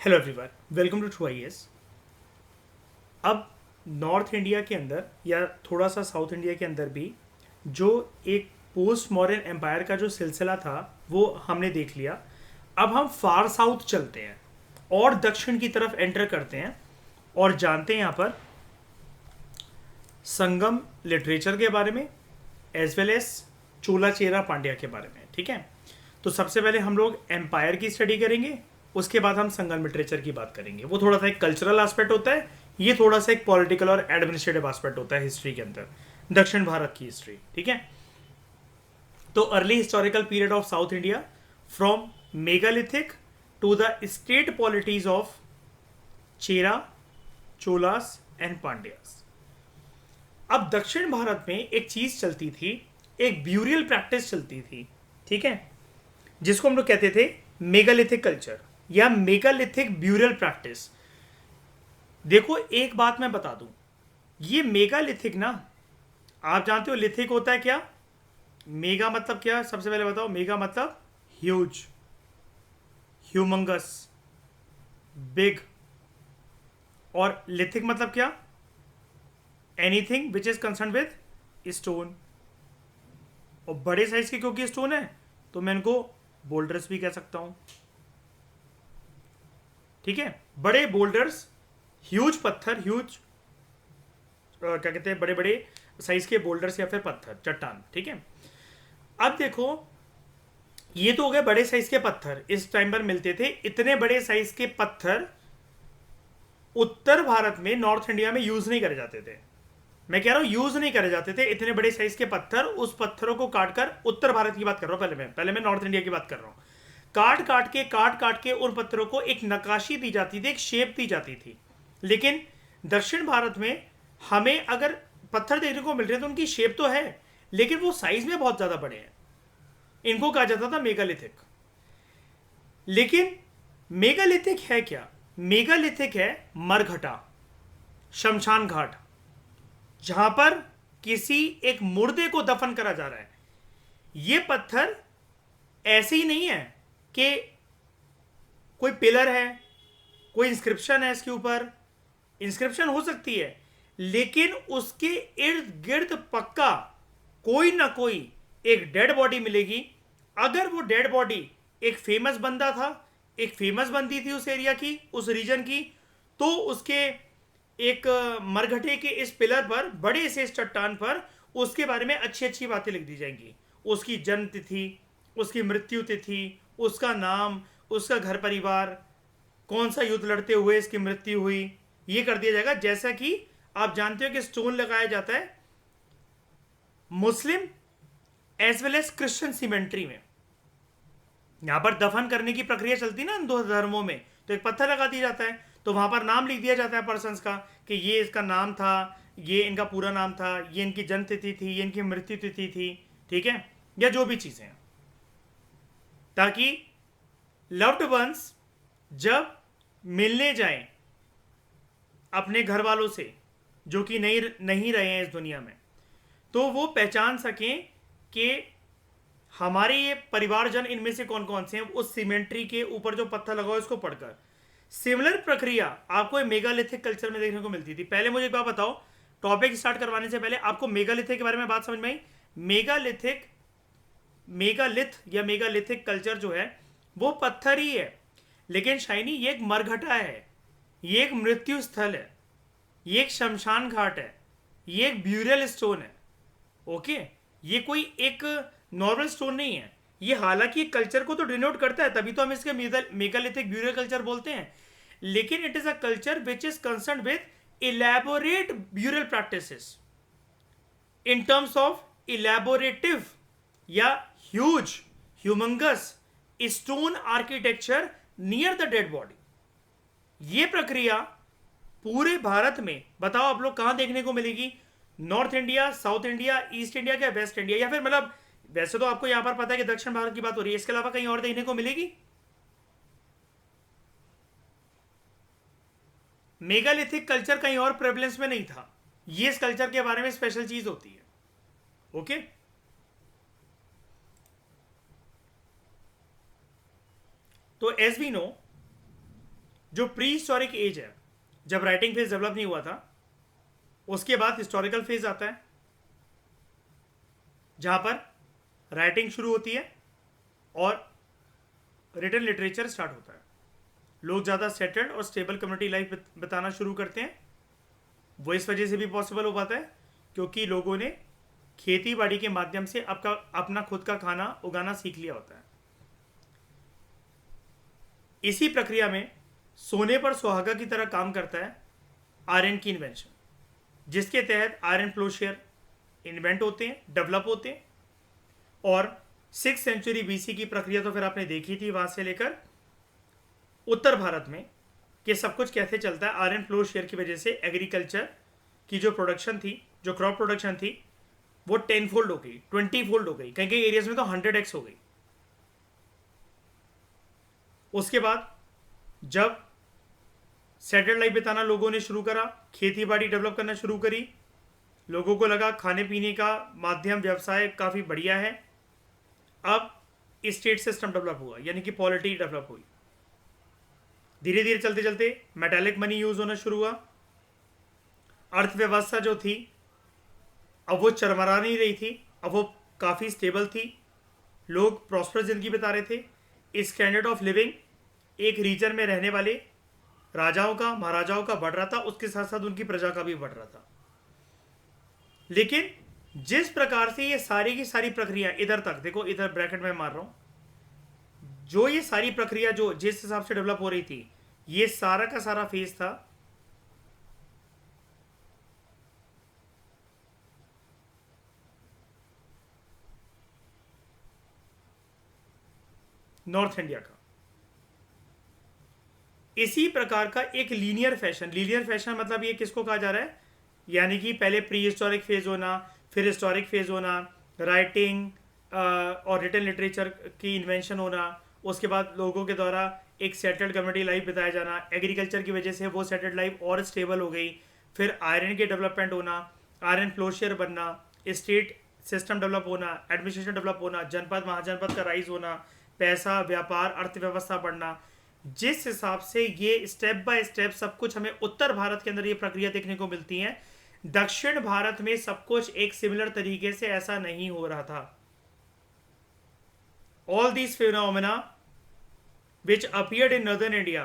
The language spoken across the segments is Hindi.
Hello everyone, welcome to true IAS. अब नॉर्थ इंडिया के अंदर या थोड़ा सा साउथ इंडिया के अंदर भी जो एक पोस्ट मॉडर्न एम्पायर का जो सिलसिला था वो हमने देख लिया। अब हम फार साउथ चलते हैं और दक्षिण की तरफ एंटर करते हैं और जानते हैं यहाँ पर संगम लिटरेचर के बारे में एज वेल एज चोला चेरा पांड्या के बारे में। ठीक है, तो सबसे पहले हम लोग एम्पायर की स्टडी करेंगे, उसके बाद हम संगम लिटरेचर की बात करेंगे। वो थोड़ा सा एक कल्चरल एस्पेक्ट होता है, ये थोड़ा सा एक पॉलिटिकल और एडमिनिस्ट्रेटिव एस्पेक्ट होता है हिस्ट्री के अंदर, दक्षिण भारत की हिस्ट्री। ठीक है, तो early historical period of south India from megalithic to the state polities of Chera, Cholas and Pandyas. अब दक्षिण भारत में एक चीज चलती थी, एक ब्यूरियल प्रैक्टिस चलती थी। ठीक है, जिसको हम लोग कहते थे मेगालिथिक कल्चर या मेगालिथिक ब्यूरियल प्रैक्टिस। देखो एक बात मैं बता दूं, ये मेगालिथिक ना, आप जानते हो लिथिक होता है क्या? मेगा मतलब क्या? सबसे पहले बताओ। मेगा मतलब ह्यूज, ह्यूमंगस, बिग। और लिथिक मतलब क्या? Anything which is concern with stone. और बड़े साइज के क्योंकि स्टोन है तो मैं इनको बोल्डर्स भी कह सकता हूं। ठीक है, बड़े बोल्डर्स, ह्यूज पत्थर, ह्यूज क्या कहते हैं, बड़े बड़े साइज के बोल्डर्स या फिर पत्थर, चट्टान। ठीक है, अब देखो ये तो हो गए बड़े साइज के पत्थर, इस टाइम पर मिलते थे। इतने बड़े साइज के पत्थर उत्तर भारत में, नॉर्थ इंडिया में यूज नहीं करे जाते थे। मैं कह रहा हूं यूज नहीं करे जाते थे इतने बड़े साइज के पत्थर। उस पत्थरों को काटकर, उत्तर भारत की बात कर रहा हूं, पहले मैं नॉर्थ इंडिया की बात कर रहा हूं। काट काट के उन पत्थरों को एक नक्काशी दी जाती थी, एक शेप दी जाती थी। लेकिन दक्षिण भारत में हमें अगर पत्थर देखने को मिल रहे हैं तो उनकी शेप तो है, लेकिन वो साइज में बहुत ज्यादा बड़े हैं। इनको कहा जाता था मेगालिथिक। लेकिन मेगालिथिक है क्या? मेगालिथिक है मरघटा, शमशान घाट, जहां पर किसी एक मुर्दे को दफन करा जा रहा है। ये पत्थर ऐसे ही नहीं है कि कोई पिलर है, कोई इंस्क्रिप्शन है इसके ऊपर। इंस्क्रिप्शन हो सकती है, लेकिन उसके इर्द गिर्द पक्का कोई ना कोई एक डेड बॉडी मिलेगी। अगर वो डेड बॉडी एक फेमस बंदा था, एक फेमस बंदी थी उस एरिया की, उस रीजन की, तो उसके एक मरघटे के इस पिलर पर, बड़े से इस चट्टान पर, उसके बारे में अच्छी अच्छी बातें लिख दी जाएंगी। उसकी जन्म तिथि, उसकी मृत्यु तिथि, उसका नाम, उसका घर परिवार, कौन सा युद्ध लड़ते हुए इसकी मृत्यु हुई, ये कर दिया जाएगा। जैसा कि आप जानते हो कि स्टोन लगाया जाता है Muslim as well as Christian cemetery में। यहां पर दफन करने की प्रक्रिया चलती ना दो धर्मों में, तो एक पत्थर लगा दिया जाता है, तो वहां पर नाम लिख दिया जाता है पर्सन का कि ये इसका नाम था, ये इनका पूरा नाम था, ये इनकी जन्म तिथि थी, ये इनकी मृत्यु तिथि थी। ठीक है, या जो भी चीजें हैं, ताकि लव्ड वंस जब मिलने जाएं अपने घर वालों से जो कि नहीं नहीं रहे हैं इस दुनिया में, तो वो पहचान सकें कि हमारे ये परिवारजन इनमें से कौन कौन से हैं, उस सीमेंट्री के ऊपर जो पत्थर लगा हो इसको पढ़कर। सिमिलर प्रक्रिया आपको मेगालिथिक कल्चर में देखने को मिलती थी। पहले मुझे एक बात बताओ, टॉपिक स्टार्ट करवाने से पहले आपको मेगालिथिक के बारे में बात समझ में आई? मेगालिथिक, मेगालिथ या मेगालिथिक कल्चर जो है वो पत्थर ही है, लेकिन शाइनी ये एक मरघटा है, ये एक मृत्यु स्थल है, ये एक शमशान घाट है, ये एक ब्यूरियल स्टोन है। ओके, ये कोई एक नॉर्मल स्टोन नहीं है। ये हालांकि कल्चर को तो डिनोट करता है, तभी तो हम इसके मेगालिथिक ब्यूरियल कल्चर बोलते हैं, लेकिन it is a culture which is concern with elaborate burial practices in terms of elaborative या huge, humongous stone architecture near the dead body. ये प्रक्रिया पूरे भारत में बताओ आप लोग कहां देखने को मिलेगी? North India, south India, east India या वेस्ट इंडिया, या फिर मतलब वैसे तो आपको यहां पर पता है कि दक्षिण भारत की बात हो रही है, इसके अलावा कहीं और देखने को मिलेगी? मेगालिथिक कल्चर कहीं और प्रेवलेंस में नहीं था। ये इस कल्चर के बारे में स्पेशल चीज होती है। ओके, तो एज वी नो जो प्री हिस्टोरिक एज है, जब राइटिंग फेज डेवलप नहीं हुआ था, उसके बाद हिस्टोरिकल फेज आता है जहां पर राइटिंग शुरू होती है और रिटन लिटरेचर स्टार्ट होता है। लोग ज़्यादा सेटल्ड और स्टेबल कम्युनिटी लाइफ बताना शुरू करते हैं। वो इस वजह से भी पॉसिबल हो पाता है क्योंकि लोगों ने खेती बाड़ी के माध्यम से अपना खुद का खाना उगाना सीख लिया होता है। इसी प्रक्रिया में सोने पर सुहागा की तरह काम करता है आयरन की इन्वेंशन, जिसके तहत आयरन फ्लोशेयर इन्वेंट होते हैं, डेवलप होते हैं। और 6th सेंचुरी बीसी की प्रक्रिया तो फिर आपने देखी थी, वहां से लेकर उत्तर भारत में कि सब कुछ कैसे चलता है। आयरन फ्लोशेयर की वजह से एग्रीकल्चर की जो प्रोडक्शन थी, जो क्रॉप प्रोडक्शन थी, वो 10 फोल्ड हो गई, 20 फोल्ड हो गई, कई कई एरियाज में तो 100x हो गई। उसके बाद जब सेटल्ड लाइफ बिताना लोगों ने शुरू करा, खेती बाड़ी डेवलप करना शुरू करी, लोगों को लगा खाने पीने का माध्यम व्यवसाय काफ़ी बढ़िया है। अब स्टेट सिस्टम डेवलप हुआ, यानी कि पॉलिटी डेवलप हुई। धीरे धीरे चलते चलते मेटालिक मनी यूज होना शुरू हुआ। अर्थव्यवस्था जो थी अब वो चरमरा नहीं रही थी, अब वो काफ़ी स्टेबल थी। लोग प्रॉस्परस ज़िंदगी बिता रहे थे। स्टैंडर्ड ऑफ लिविंग एक रीजन में रहने वाले राजाओं का, महाराजाओं का बढ़ रहा था, उसके साथ साथ उनकी प्रजा का भी बढ़ रहा था। लेकिन जिस प्रकार से ये सारी की सारी प्रक्रिया, इधर तक देखो, इधर ब्रैकेट में मार रहा हूं, जो ये सारी प्रक्रिया जो जिस हिसाब से डेवलप हो रही थी, ये सारा का सारा फेज था नॉर्थ इंडिया का। इसी प्रकार का एक लीनियर फैशन मतलब ये किसको कहा जा रहा है, यानी कि पहले प्री हिस्टोरिक फेज होना, फिर हिस्टोरिक फेज होना, राइटिंग और रिटन लिटरेचर की इन्वेंशन होना, उसके बाद लोगों के द्वारा एक सेटल्ड कम्युनिटी लाइफ बिताया जाना, एग्रीकल्चर की वजह से वो सेटल्ड लाइफ और स्टेबल हो गई, फिर आयरन के डेवलपमेंट होना, आयरन फ्लोशेयर बनना, स्टेट सिस्टम डेवलप होना, एडमिनिस्ट्रेशन डेवलप होना, जनपद महाजनपद का राइज होना, पैसा, व्यापार, अर्थव्यवस्था बढ़ना। जिस हिसाब से ये स्टेप बाय स्टेप सब कुछ हमें उत्तर भारत के अंदर ये प्रक्रिया देखने को मिलती है, दक्षिण भारत में सब कुछ एक सिमिलर तरीके से ऐसा नहीं हो रहा था। All these phenomena which appeared in northern India,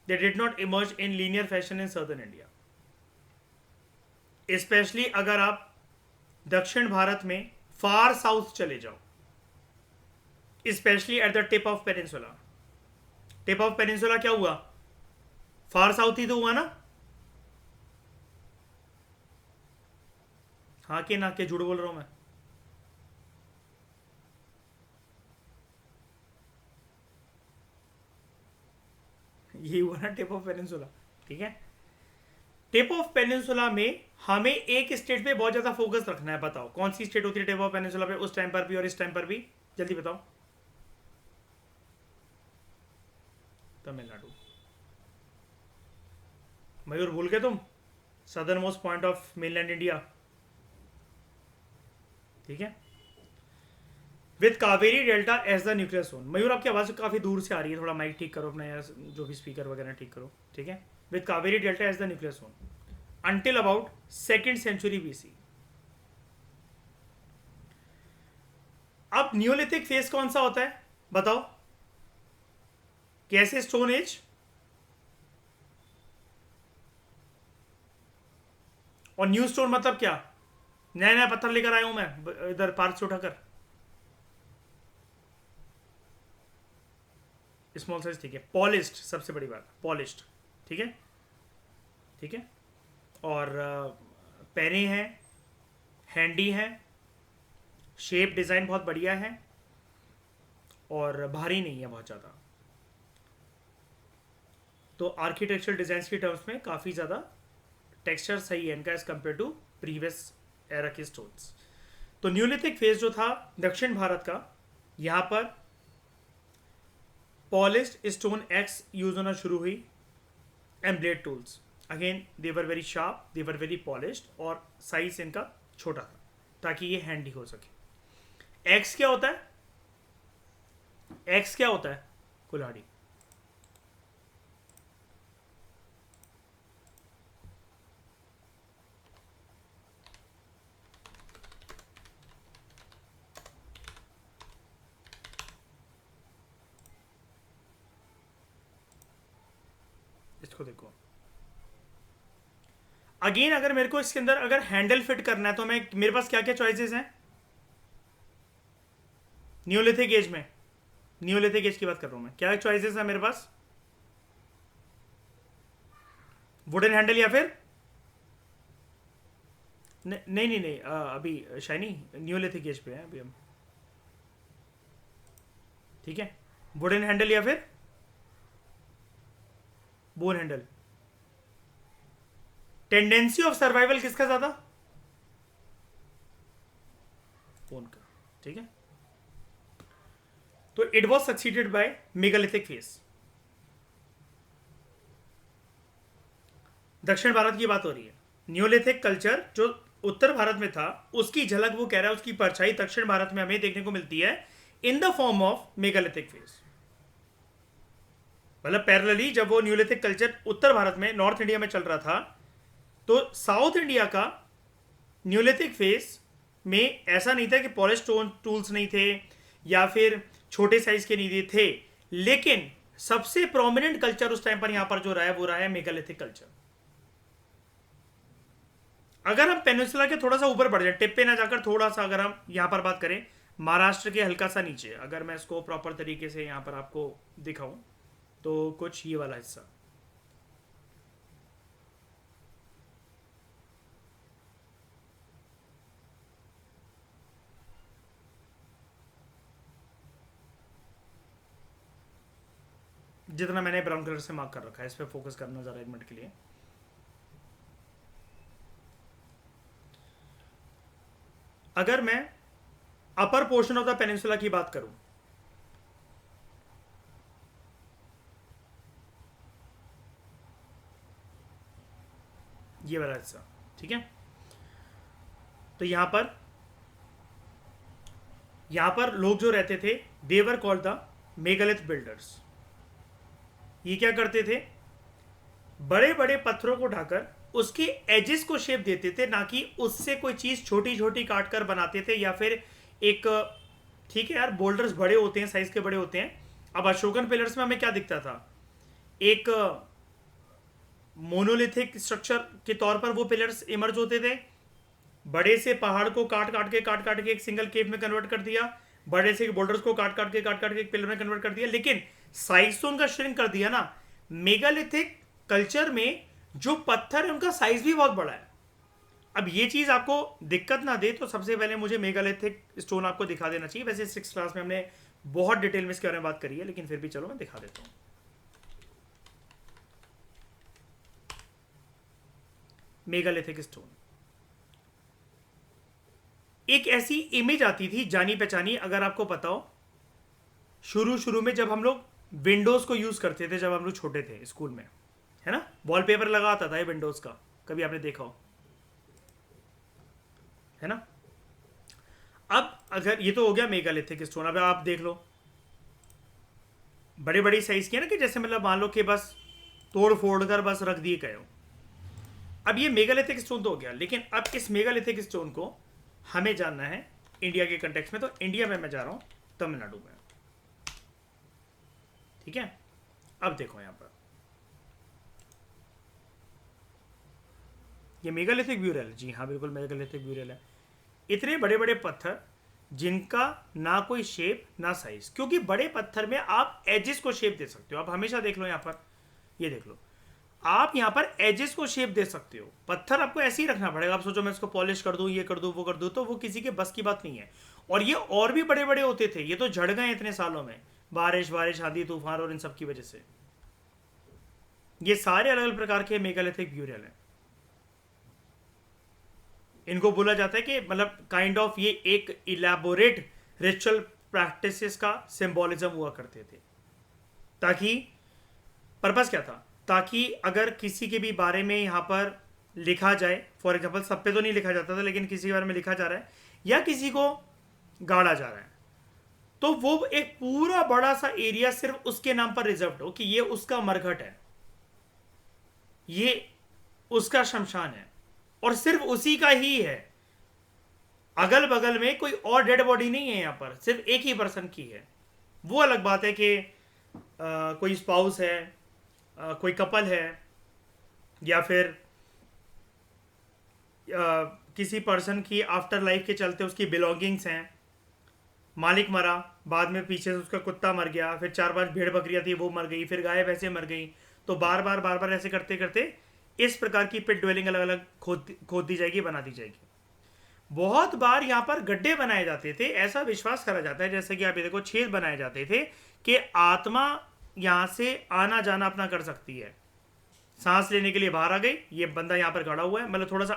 they did not emerge in linear fashion in southern India. Especially अगर आप दक्षिण भारत में फार साउथ चले जाओ, specially at the tip of peninsula. Tip of peninsula क्या हुआ, फार साउथ ही तो हुआ ना। हाँ के ना के, झूठ बोल रहा हूं मैं। ये हुआ ना टिप ऑफ पेनिनसुला, ठीक है। टिप ऑफ पेनिनसुला में हमें एक स्टेट पे बहुत ज्यादा फोकस रखना है। बताओ कौन सी स्टेट होती है टिप ऑफ पेनिनसुला पे उस टाइम पर भी और इस टाइम पर भी, जल्दी बताओ। तमिलनाडु। मयूर भूल गए तुम, southernmost point of mainland India, ठीक है। With Kaveri delta as the nuclear zone. Mayur आपकी आवाज काफी दूर से आ रही है, थोड़ा माइक ठीक करो अपना, या जो भी स्पीकर वगैरह ठीक करो, ठीक है। With Kaveri delta as the nuclear zone until about 2nd century BC. अब न्यूलिथिक फेज कौन सा होता है बताओ, कैसे स्टोन एज और न्यू स्टोन मतलब क्या, नया नया पत्थर लेकर आया हूं मैं इधर पार्क से उठाकर, स्मॉल साइज, ठीक है। पॉलिश्ड, सबसे बड़ी बात पॉलिश्ड, ठीक है, ठीक है। और पैने हैं, हैंडी हैं, शेप डिज़ाइन बहुत बढ़िया है और भारी नहीं है बहुत ज़्यादा। तो आर्किटेक्चरल डिज़ाइन की टर्म्स में काफ़ी ज़्यादा टेक्सचर सही है इनका as compare to previous era के स्टोन्स। तो न्यूलिथिक फेज जो था दक्षिण भारत का, यहाँ पर पॉलिश्ड स्टोन एक्स यूज होना शुरू हुई and blade tools. Again they were very sharp, they were very polished और साइज इनका छोटा था ताकि ये हैंडी हो सके। एक्स क्या होता है, एक्स क्या होता है कुल्हाड़ी, इसको देखो अगेन, अगर मेरे को इसके अंदर अगर हैंडल फिट करना है तो मैं, मेरे पास क्या क्या चॉइसेस हैं न्यूलिथिक एज में, न्यूलिथिक एज की बात कर रहा हूं मैं, क्या चॉइसेस है मेरे पास? वुडन हैंडल या फिर नहीं नहीं नहीं, अभी शाइनी न्यूलिथिक एज पे है अभी हम, ठीक है। वुडन हैंडल या फिर bone handle. Tendency of survival किसका ज्यादा? बोन का, ठीक है। तो it was succeeded by megalithic face. दक्षिण भारत की बात हो रही है। न्यूलिथिक कल्चर जो उत्तर भारत में था उसकी झलक वो कह रहा है, उसकी परछाई दक्षिण भारत में हमें देखने को मिलती है in the form of megalithic face. मतलब पैरेलली जब वो न्यूलिथिक कल्चर उत्तर भारत में, नॉर्थ इंडिया में चल रहा था, तो साउथ इंडिया का न्यूलिथिक फेस में ऐसा नहीं था कि पॉलिश स्टोन टूल्स नहीं थे या फिर छोटे साइज के नहीं थे, लेकिन सबसे प्रोमिनेंट कल्चर उस टाइम पर यहां पर जो रहा है वो रहा है मेगालिथिक कल्चर। अगर हम पेनिनसुला के थोड़ा सा ऊपर बढ़ जाए, टिप पे ना जाकर थोड़ा सा अगर हम यहां पर बात करें, महाराष्ट्र के हल्का सा नीचे, अगर मैं इसको प्रॉपर तरीके से यहां पर आपको दिखाऊं तो कुछ ये वाला हिस्सा, जितना मैंने ब्राउन कलर से मार्क कर रखा है, इस पर फोकस करना जरा एक मिनट के लिए। अगर मैं upper portion of the peninsula की बात करूं, ये वाला हिस्सा, ठीक है, तो यहां पर लोग जो रहते थे देवर कॉल्ड द मेगालिथ बिल्डर्स। ये क्या करते थे? बड़े बड़े पत्थरों को ढाकर उसके एजेस को शेप देते थे, ना कि उससे कोई चीज छोटी छोटी काट कर बनाते थे, या फिर एक, ठीक है यार बोल्डर्स बड़े होते हैं, साइज के बड़े होते हैं। अब अशोकन पिलर्स में हमें क्या दिखता था? एक मोनोलिथिक स्ट्रक्चर के तौर पर वो पिलर्स इमर्ज होते थे। बड़े से पहाड़ को काट काट के एक सिंगल केव में कन्वर्ट कर दिया, बड़े से बोल्डर्स को काट काट के एक पिलर में कन्वर्ट कर दिया, लेकिन साइज तो उनका श्रिंक कर दिया ना। मेगालिथिक कल्चर में जो पत्थर है उनका साइज भी बहुत बड़ा है। अब ये चीज आपको दिक्कत ना दे तो सबसे पहले मुझे मेगालिथिक स्टोन आपको दिखा देना चाहिए। वैसे 6th क्लास में हमने बहुत डिटेल में इसके बारे में बात करी है, लेकिन फिर भी चलो मैं दिखा देता हूं। मेगालिथिक स्टोन एक ऐसी इमेज आती थी जानी पहचानी, अगर आपको पता हो, शुरू में जब हम लोग विंडोज को यूज करते थे, जब हम लोग छोटे थे स्कूल में, है ना, वॉलपेपर लगा आता था ये विंडोज का, कभी आपने देखा हो, है ना। अब अगर ये तो हो गया मेगालिथिक स्टोन, अब आप देख लो बड़े बड़ी साइज के ना, कि जैसे मतलब मान लो कि बस तोड़ फोड़ कर बस रख दिए गए हो। अब ये मेगालिथिक स्टोन तो हो गया, लेकिन अब इस मेगालिथिक स्टोन को हमें जानना है इंडिया के कंटेक्स्ट में। तो इंडिया में मैं जा रहा हूं तमिलनाडु में, ठीक है। अब देखो यहां पर ये मेगालिथिक ब्यूरल है, जी हाँ बिल्कुल मेगालिथिक ब्यूरल है। इतने बड़े बड़े पत्थर जिनका ना कोई शेप ना साइज, क्योंकि बड़े पत्थर में आप एजेस को शेप दे सकते हो। आप हमेशा देख लो यहां पर, ये देख लो, आप यहां पर एजेस को शेप दे सकते हो। पत्थर आपको ऐसे ही रखना पड़ेगा। आप सोचो मैं इसको पॉलिश कर दूं, ये कर दूं, वो कर दूं, तो वो किसी के बस की बात नहीं है। और ये और भी बड़े बड़े होते थे, ये तो झड़ गए इतने सालों में, बारिश आंधी तूफान और इन सब की वजह से। ये सारे अलग अलग प्रकार के मेगालिथिक ब्यूरल हैं। इनको बोला जाता है कि मतलब काइंड ऑफ ये एक इलेबोरेट रिचुअल प्रैक्टिसेस का सिंबॉलिज्म हुआ करते थे, ताकि पर्पस क्या था, ताकि अगर किसी के भी बारे में यहाँ पर लिखा जाए, फॉर एग्जाम्पल सब पे तो नहीं लिखा जाता था, लेकिन किसी के बारे में लिखा जा रहा है या किसी को गाड़ा जा रहा है, तो वो एक पूरा बड़ा सा एरिया सिर्फ उसके नाम पर रिजर्व हो कि ये उसका मरघट है, ये उसका शमशान है, और सिर्फ उसी का ही है। अगल बगल में कोई और डेड बॉडी नहीं है, यहां पर सिर्फ एक ही पर्सन की है। वो अलग बात है कि कोई स्पाउस है, कोई कपल है या फिर किसी पर्सन की आफ्टर लाइफ के चलते उसकी बिलोंगिंग्स हैं, मालिक मरा, बाद में पीछे से उसका कुत्ता मर गया, फिर 4-5 भेड़ बकरियां थी वो मर गई, फिर गाय भैंसे मर गई, तो बार बार ऐसे करते करते इस प्रकार की पिट ड्वेलिंग अलग अलग खोद दी जाएगी, बना दी जाएगी। बहुत बार यहाँ पर गड्ढे बनाए जाते थे, ऐसा विश्वास करा जाता है, जैसे कि आप ये देखो छेद बनाए जाते थे कि आत्मा यहाँ से आना जाना अपना कर सकती है, सांस लेने के लिए बाहर आ गई, ये बंदा यहाँ पर गाड़ा हुआ है, मतलब थोड़ा सा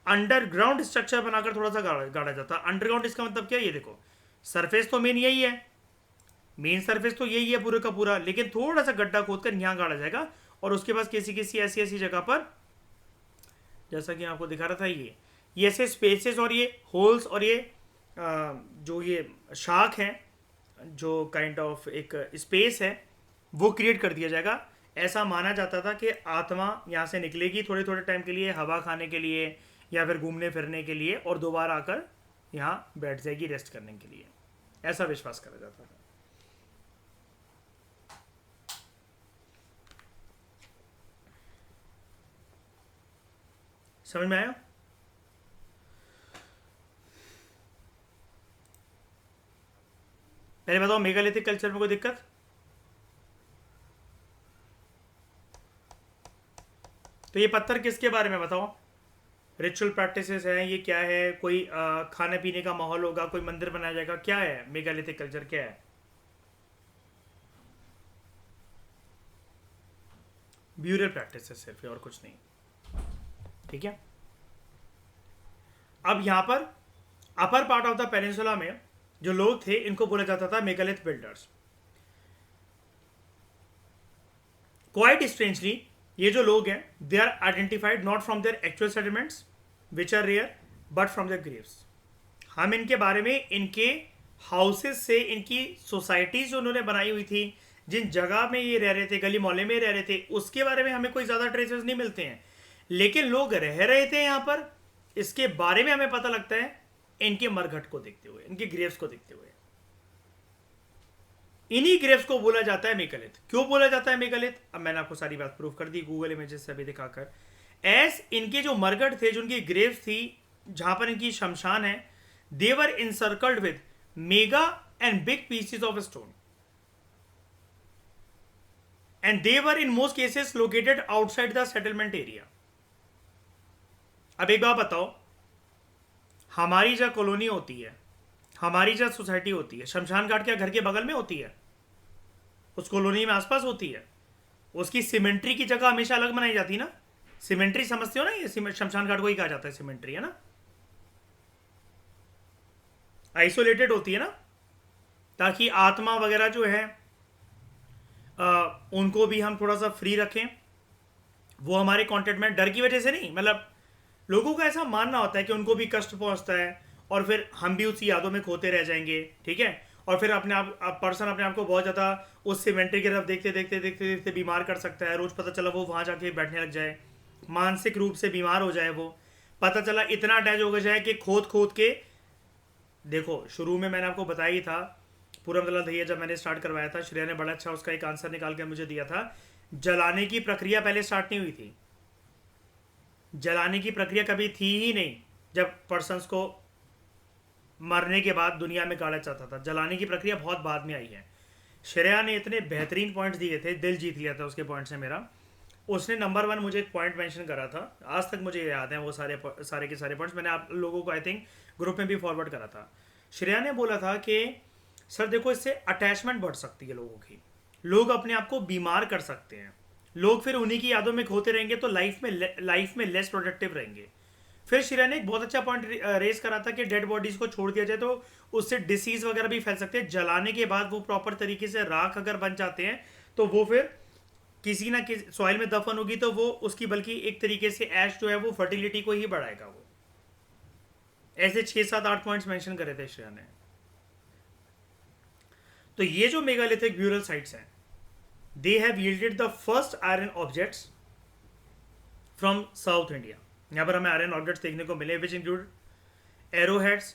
अंडरग्राउंड स्ट्रक्चर बनाकर थोड़ा सा गाड़ा जाता है। अंडरग्राउंड इसका मतलब क्या है, ये देखो सरफेस तो मेन यही है, मेन सरफेस तो यही है पूरे का पूरा, लेकिन थोड़ा सा गड्ढा खोदकर यहाँ गाड़ा जाएगा और उसके बाद किसी किसी ऐसी ऐसी जगह पर, जैसा कि आपको दिखा रहा था, ये ऐसे स्पेसेस और ये होल्स और ये जो ये शाख है, जो काइंड ऑफ एक स्पेस है, वो क्रिएट कर दिया जाएगा। ऐसा माना जाता था कि आत्मा यहाँ से निकलेगी थोड़े थोड़े टाइम के लिए, हवा खाने के लिए या फिर घूमने फिरने के लिए, और दोबारा आकर यहाँ बैठ जाएगी रेस्ट करने के लिए, ऐसा विश्वास करा जाता था। समझ में आया? पहले बताओ मेगालिथिक कल्चर में कोई दिक्कत? तो ये पत्थर किसके बारे में बताओ? रिचुअल प्रैक्टिसेस हैं, ये क्या है? कोई खाने पीने का माहौल होगा, कोई मंदिर बनाया जाएगा, क्या है मेगालिथिक कल्चर, क्या है? ब्यूरल प्रैक्टिसेस सिर्फ, और कुछ नहीं, ठीक है। अब यहां पर upper part of the peninsula में जो लोग थे, इनको बोला जाता था मेगालिथ बिल्डर्स। क्वाइट स्ट्रेंजली ये जो लोग हैं, they are identified not from their actual settlements which are rare, but from their graves. हम इनके बारे में इनके हाउसेस से, इनकी सोसाइटीज जो उन्होंने बनाई हुई थी, जिन जगह में ये रह रहे थे, गली मोहल्ले में रह रहे थे, उसके बारे में हमें कोई ज़्यादा ट्रेसेस नहीं मिलते हैं, लेकिन लोग रह रहे थे यहाँ पर, इसके बारे में हमें पता लगता है इनके मरघट को देखते हुए, इनके ग्रेव्स को देखते हुए। इन्हीं ग्रेव्स को बोला जाता है मेगालिथ। क्यों बोला जाता है मेगालिथ? अब मैंने आपको सारी बात प्रूफ कर दी गूगल इमेजेस से अभी दिखाकर। एस इनके जो मरघट थे, जो उनकी ग्रेव्स थी, जहां पर इनकी शमशान है, they were encircled with mega and big pieces of stone, and they were in most cases located outside the settlement area. अब एक बात बताओ, हमारी जहाँ कॉलोनी होती है, हमारी जहाँ सोसाइटी होती है, शमशान घाट क्या घर के बगल में होती है? उस कॉलोनी में आसपास होती है। उसकी सिमेंट्री की जगह हमेशा अलग बनाई जाती है ना। सिमेंट्री समझते हो ना, ये शमशान घाट को ही कहा जाता है सिमेंट्री, है ना। आइसोलेटेड होती है ना, ताकि आत्मा वगैरह जो है उनको भी हम थोड़ा सा फ्री रखें। वो हमारे कांटेक्ट में, डर की वजह से नहीं, मतलब लोगों का ऐसा मानना होता है कि उनको भी कष्ट पहुंचता है और फिर हम भी उसी यादों में खोते रह जाएंगे, ठीक है। और फिर अपने आप पर्सन अपने आप को बहुत ज़्यादा उस सिमेंट्री की तरफ देखते देखते देखते देखते बीमार कर सकता है। रोज़ पता चला वो वहाँ जाके बैठने लग जाए, मानसिक रूप से बीमार हो जाए, वो पता चला इतना अटैच हो जाए कि खोद खोद के, देखो शुरू में मैंने आपको बताया ही था, पूरा मतलब दहिया जब मैंने स्टार्ट करवाया था, श्रेया ने बड़ा अच्छा उसका एक आंसर निकाल के मुझे दिया था। जलाने की प्रक्रिया पहले स्टार्ट नहीं हुई थी, जलाने की प्रक्रिया कभी थी ही नहीं। जब पर्सन्स को मरने के बाद दुनिया में गाड़ा जाता था, जलाने की प्रक्रिया बहुत बाद में आई है। श्रेया ने इतने बेहतरीन पॉइंट्स दिए थे, दिल जीत लिया था उसके पॉइंट से मेरा। उसने नंबर 1 मुझे एक पॉइंट मेंशन करा था, आज तक मुझे याद है वो सारे के सारे पॉइंट्स, मैंने आप लोगों को आई थिंक ग्रुप में भी फॉरवर्ड करा था। श्रेया ने बोला था कि सर देखो, इससे अटैचमेंट बढ़ सकती है लोगों की, लोग अपने आप को बीमार कर सकते हैं, लोग फिर उन्हीं की यादों में खोते रहेंगे, तो लाइफ में लेस प्रोडक्टिव रहेंगे। फिर श्रेया ने एक बहुत अच्छा पॉइंट रेस करा था कि डेड बॉडीज को छोड़ दिया जाए तो उससे डिसीज वगैरह भी फैल सकते हैं। जलाने के बाद वो प्रॉपर तरीके से राख अगर बन जाते हैं तो वो फिर किसी ना किसी सॉइल में दफन होगी, तो वो उसकी बल्कि एक तरीके से ऐश जो है वो फर्टिलिटी को ही बढ़ाएगा। वो ऐसे 6-7-8 पॉइंट्स मेंशन करे थे श्रेया ने। तो ये जो मेगालिथिक ब्यूरल साइट्स हैं, they have yielded the first iron objects from south India. यहाँ पर हमें आयरन ऑब्जेक्ट्स देखने को मिले, which include arrowheads,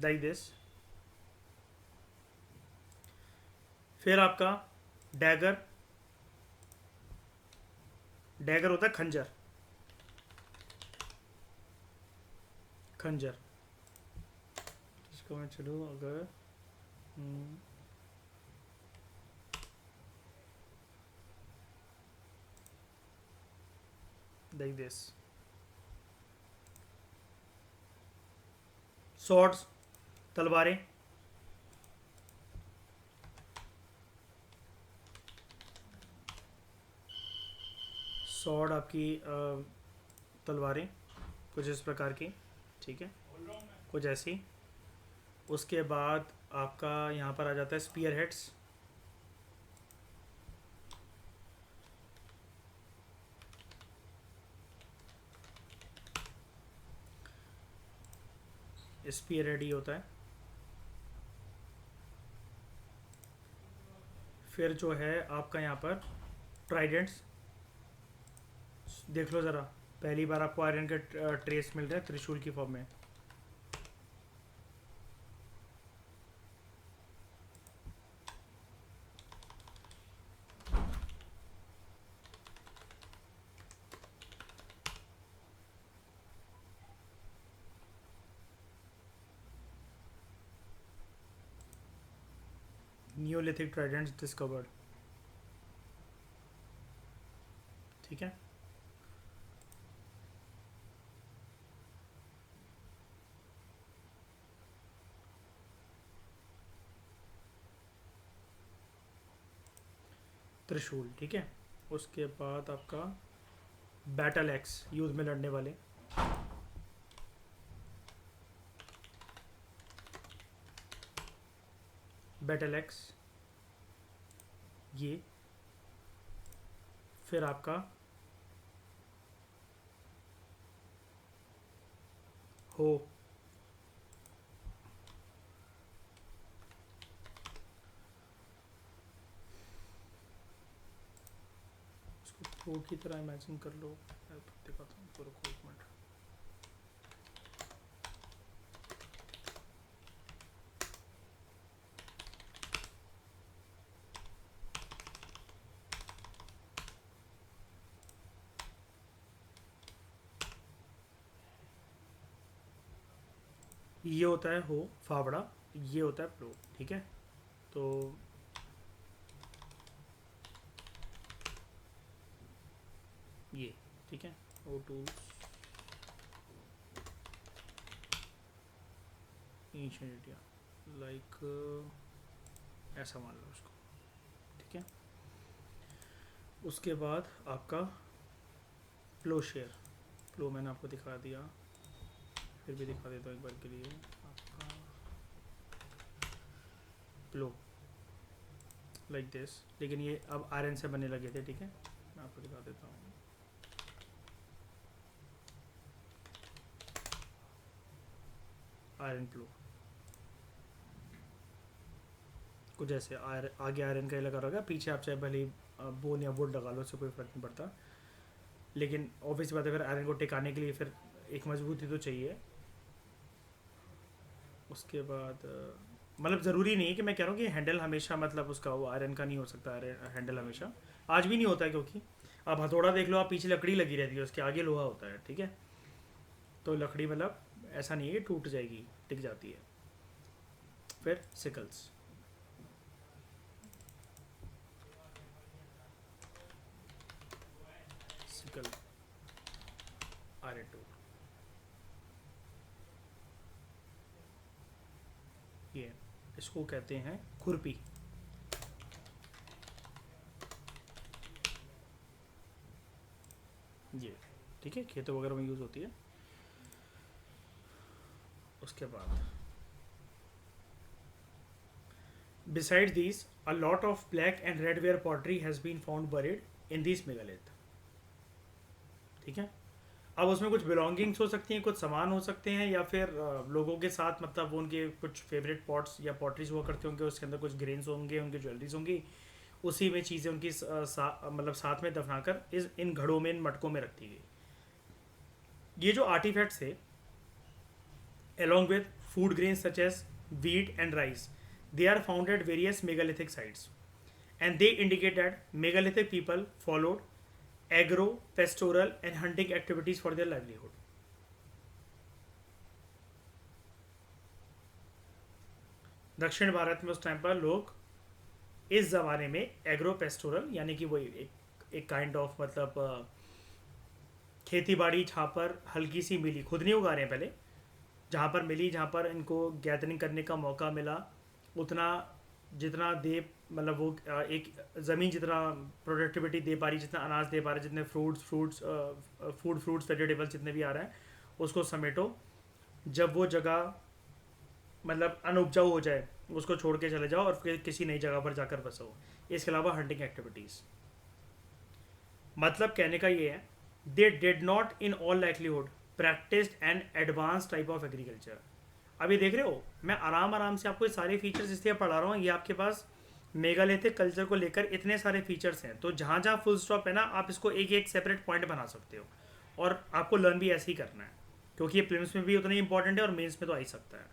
like this. फिर आपका डैगर, डैगर होता है खंजर, खंजर। इसको मैं चलूँ अगर लाइक दिस। सॉर्ड्स, तलवारें, सॉर्ड आपकी तलवारें कुछ इस प्रकार की, ठीक है, कुछ ऐसी। उसके बाद आपका यहाँ पर आ जाता है स्पीयर हेड्स, स्पीयर हेड ही होता है। फिर जो है आपका यहाँ पर ट्राइडेंट्स, देख लो ज़रा, पहली बार आपको आयरन के ट्रेस मिल रहे हैं त्रिशूल की फॉर्म में। न्यूलिथिक ट्राइडेंट्स डिस्कवर्ड, ठीक है। त्रिशूल, ठीक है। उसके बाद आपका बैटल एक्स, युद्ध में लड़ने वाले, बैटल एक्स ये। फिर आपका हो, इसको हो की तरह इमेजिन कर लो। मैं दिखाता हूँ पूरा को, एक मिनट। ये होता है हो फावड़ा, ये होता है प्लो, ठीक है। तो ये ठीक है, ओ टू इंडिया, लाइक ऐसा मान लो उसको, ठीक है। उसके बाद आपका प्लो शेयर, प्लो मैंने आपको दिखा दिया, फिर भी दिखा देता हूँ एक बार के लिए। आपका प्लो लाइक दिस, लेकिन ये अब आयरन से बनने लगे थे, ठीक है। मैं आपको दिखा देता हूँ। आयरन प्लो कुछ ऐसे, आगे आयरन का ही लगा रहेगा, पीछे आप चाहे भले बोन या वुड लगा लो, उससे कोई फ़र्क नहीं पड़ता। लेकिन ऑब्वियस बात है, अगर आयरन को टिकाने के लिए फिर एक मजबूती तो चाहिए। उसके बाद मतलब ज़रूरी नहीं है कि मैं कह रहा हूँ कि हैंडल हमेशा मतलब उसका वो आयरन का नहीं हो सकता, हैंडल हमेशा आज भी नहीं होता है, क्योंकि आप हथौड़ा देख लो, आप पीछे लकड़ी लगी रहती है, उसके आगे लोहा होता है, ठीक है। तो लकड़ी मतलब ऐसा नहीं है कि टूट जाएगी, टिक जाती है। फिर सिकल्स, सिकल आयरन टूल, ये इसको कहते हैं खुरपी। ये ठीक है, खेतों वगैरह में यूज़ होती है। उसके बाद beside these a lot of black and red ware pottery has been found buried in this megalith, ठीक है। अब उसमें कुछ बिलोंगिंग्स हो सकती हैं, कुछ सामान हो सकते हैं, या फिर लोगों के साथ मतलब वो उनके कुछ फेवरेट पॉट्स या पॉटरीज हुआ करते होंगे, उसके अंदर कुछ ग्रेन्स होंगे, उनकी ज्वेलरीज होंगी, उसी में चीज़ें उनकी मतलब साथ में दफनाकर इस इन घड़ों में, इन मटकों में रखी गई। ये जो आर्टिफैक्ट्स थे, along with food grains such as wheat and rice. They are found at various megalithic sites, and they indicate that megalithic people followed agro, pastoral, and hunting activities for their livelihood. दक्षिण भारत में उस टाइम पर लोग इस ज़माने में एग्रो पेस्टोरल यानी कि वही एक काइंड ऑफ मतलब खेती बाड़ी जहाँ पर हल्की सी मिली, खुद नहीं उगा रहे हैं पहले, जहाँ पर मिली, जहाँ पर इनको गैदरिंग करने का मौका मिला, उतना जितना दे मतलब वो एक ज़मीन जितना प्रोडक्टिविटी दे पा रही, जितना अनाज दे पा रहे, जितने फ्रूट्स वेजिटेबल्स जितने भी आ रहे हैं उसको समेटो, जब वो जगह मतलब अनउपजाऊ हो जाए उसको छोड़ के चले जाओ और फिर किसी नई जगह पर जाकर बसो। इसके अलावा हंटिंग एक्टिविटीज़, मतलब कहने का ये है they did not in all likelihood practised N advance type of agriculture. अभी देख रहे हो मैं आराम से आपको ये सारे फीचर्स इसलिए पढ़ा रहा हूँ, ये आपके पास मेगालिथिक कल्चर को लेकर इतने सारे फीचर्स हैं, तो जहाँ जहाँ फुल स्टॉप है ना आप इसको एक एक सेपरेट पॉइंट बना सकते हो, और आपको लर्न भी ऐसे ही करना है क्योंकि ये प्रीलिम्स में भी उतना ही इंपॉर्टेंट है और मेंस में तो आ ही सकता है।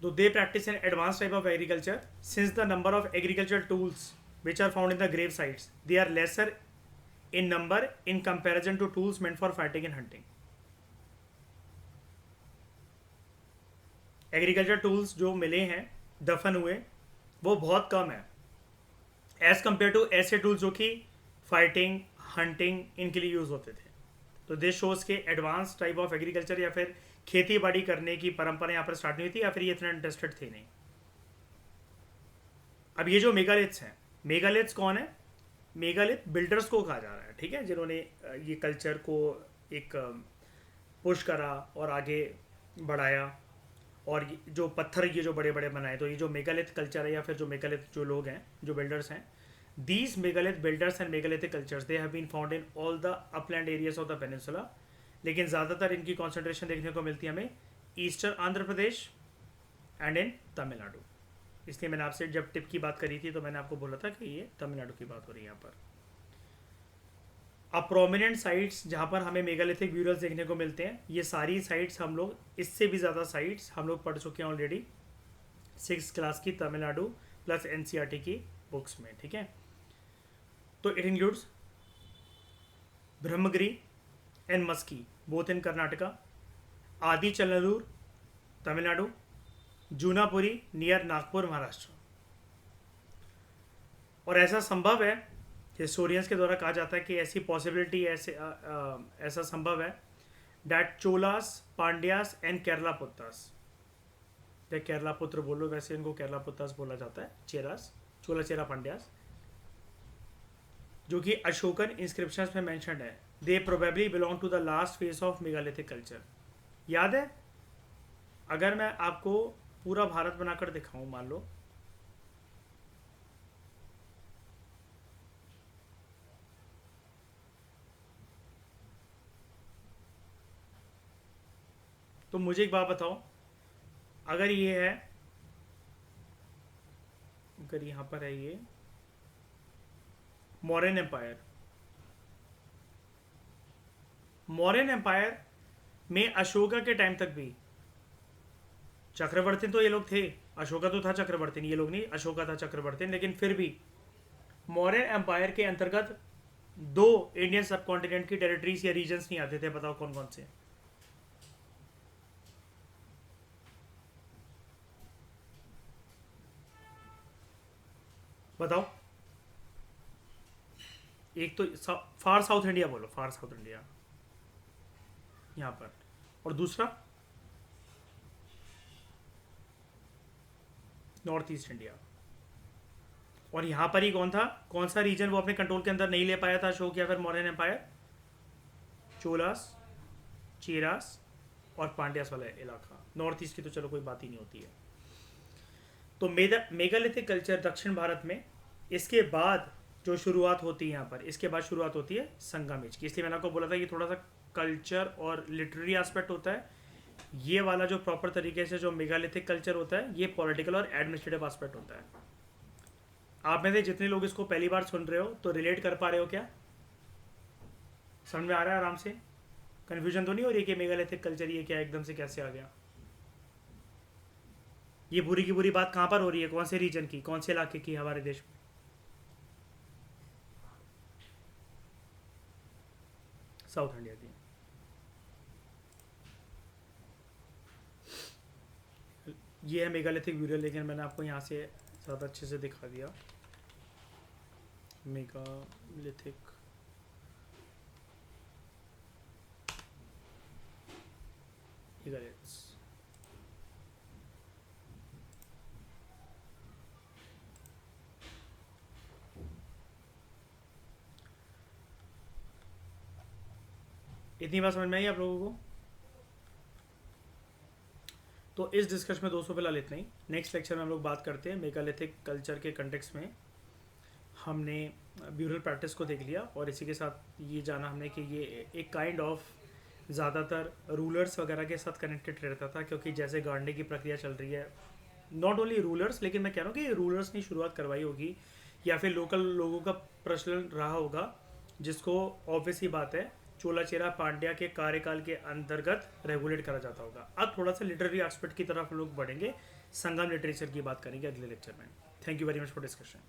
तो they practice an advance type of agriculture since the number of agriculture tools which are found in the grave sites they are lesser in number in comparison to tools meant for fighting and hunting. Agriculture tools जो मिले हैं दफन हुए वो बहुत कम है एज कम्पेयर टू ऐसे टूल्स जो कि फाइटिंग हंटिंग इनके लिए यूज़ होते थे। तो दिस शोज के एडवांस टाइप ऑफ एग्रीकल्चर या फिर खेती बाड़ी करने की परंपरा यहाँ पर स्टार्ट नहीं हुई थी, या फिर ये इतना इंटरेस्टेड थे नहीं। अब ये जो मेगालिथ्स हैं, मेगालिथ्स कौन है? मेगालिथ बिल्डर्स को कहा जा रहा है, ठीक है, जिन्होंने ये कल्चर को एक पुश करा और आगे बढ़ाया, और जो पत्थर ये जो बड़े बड़े बनाए, तो ये जो मेगालिथ कल्चर है या फिर जो मेगालिथ जो लोग हैं, जो बिल्डर्स हैं, these megalith builders and megalithic cultures they have been found in all the upland areas of the peninsula, लेकिन ज़्यादातर इनकी कॉन्सेंट्रेशन देखने को मिलती है हमें eastern Andhra Pradesh and in Tamil Nadu. इसलिए मैंने आपसे जब टिप की बात करी थी तो मैंने आपको बोला था कि ये तमिलनाडु की बात हो रही है यहाँ पर। अब प्रोमिनेंट साइट्स जहाँ पर हमें मेगालिथिक ब्यूरल्स देखने को मिलते हैं, ये सारी साइट्स हम लोग, इससे भी ज़्यादा साइट्स हम लोग पढ़ चुके हैं ऑलरेडी 6th क्लास की तमिलनाडु प्लस NCERT की बुक्स में, ठीक है। तो it includes Brahmagiri and Maski both in Karnataka, Adichanallur Tamil Nadu, Junapuri near Nagpur Maharashtra. और ऐसा संभव है, हिस्टोरियंस के द्वारा कहा जाता है कि ऐसी पॉसिबिलिटी ऐसा संभव है डैट चोलास पांड्यास एंड केरला पुत्तास, या केरला पुत्र बोलो, वैसे इनको केरला पुत्तास बोला जाता है, चेरास चोला चेरा पांड्यास, जो कि अशोकन इंस्क्रिप्शंस में मेंशन्ड है। They probably belong to the last phase of megalithic culture. याद है, अगर मैं आपको पूरा भारत बनाकर दिखाऊं, मान लो तो मुझे एक बात बताओ, अगर ये है, अगर यहाँ पर है ये मौर्यन एम्पायर, मौर्यन एम्पायर में अशोका के टाइम तक भी चक्रवर्ती तो ये लोग थे, अशोका तो था चक्रवर्ती, ये लोग नहीं, अशोका था चक्रवर्ती, लेकिन फिर भी मौर्यन एम्पायर के अंतर्गत 2 इंडियन सब कॉन्टिनेंट की टेरिटरीज या रीजन्स नहीं आते थे। बताओ कौन कौन से? बताओ। एक तो फार साउथ इंडिया बोलो, फार साउथ इंडिया यहाँ पर, और दूसरा नॉर्थ ईस्ट इंडिया। और यहाँ पर ही कौन था, कौन सा रीजन वो अपने कंट्रोल के अंदर नहीं ले पाया था अशोक या फिर मौर्यन एम्पायर? चोलास, चेरास और पांड्यास वाला इलाका। नॉर्थ ईस्ट की तो चलो कोई बात ही नहीं होती है। तो मेगालिथिक कल्चर दक्षिण भारत में, इसके बाद जो शुरुआत होती है यहाँ पर, इसके बाद शुरुआत होती है संगम एज की। इसलिए मैंने आपको बोला था कि थोड़ा सा कल्चर और लिटरेरी एस्पेक्ट होता है। ये वाला जो प्रॉपर तरीके से जो मेगालिथिक कल्चर होता है, ये पॉलिटिकल और एडमिनिस्ट्रेटिव एस्पेक्ट होता है। आप में से जितने लोग इसको पहली बार सुन रहे हो तो रिलेट कर पा रहे हो क्या? समझ में आ रहा है आराम से? कन्फ्यूजन तो नहीं हो रही कि मेगालिथिक कल्चर ये क्या एकदम से कैसे आ गया? ये पूरी की पूरी बात कहाँ पर हो रही है, कौन से रीजन की, कौन से इलाके की हमारे देश में? साउथ इंडिया की। ये है मेगालिथिक ब्यूरियल, लेकिन मैंने आपको यहाँ से ज़्यादा अच्छे से दिखा दिया। Megalithic megaliths. इतनी बात समझ में आई आप लोगों को? तो इस डिस्कशन में दोस्तों फिलहाल इतना ही। नेक्स्ट लेक्चर में हम लोग बात करते हैं मेगालिथिक कल्चर के कंटेक्स्ट में। हमने ब्यूरल प्रैक्टिस को देख लिया और इसी के साथ ये जाना हमने कि ये एक काइंड ऑफ ज़्यादातर रूलर्स वगैरह के साथ कनेक्टेड रहता था, क्योंकि जैसे गांडे की प्रक्रिया चल रही है, नॉट ओनली रूलर्स, लेकिन मैं कह रहा हूँ कि रूलर्स ने शुरुआत करवाई होगी या फिर लोकल लोगों का प्रचलन रहा होगा, जिसको ऑब्वियस ही बात है चोला चेरा पांड्या के कार्यकाल के अंतर्गत रेगुलेट करा जाता होगा। अब थोड़ा सा लिटरेरी एस्पेक्ट की तरफ हम लोग बढ़ेंगे, संगम लिटरेचर की बात करेंगे अगले लेक्चर में। Thank you very much for discussion.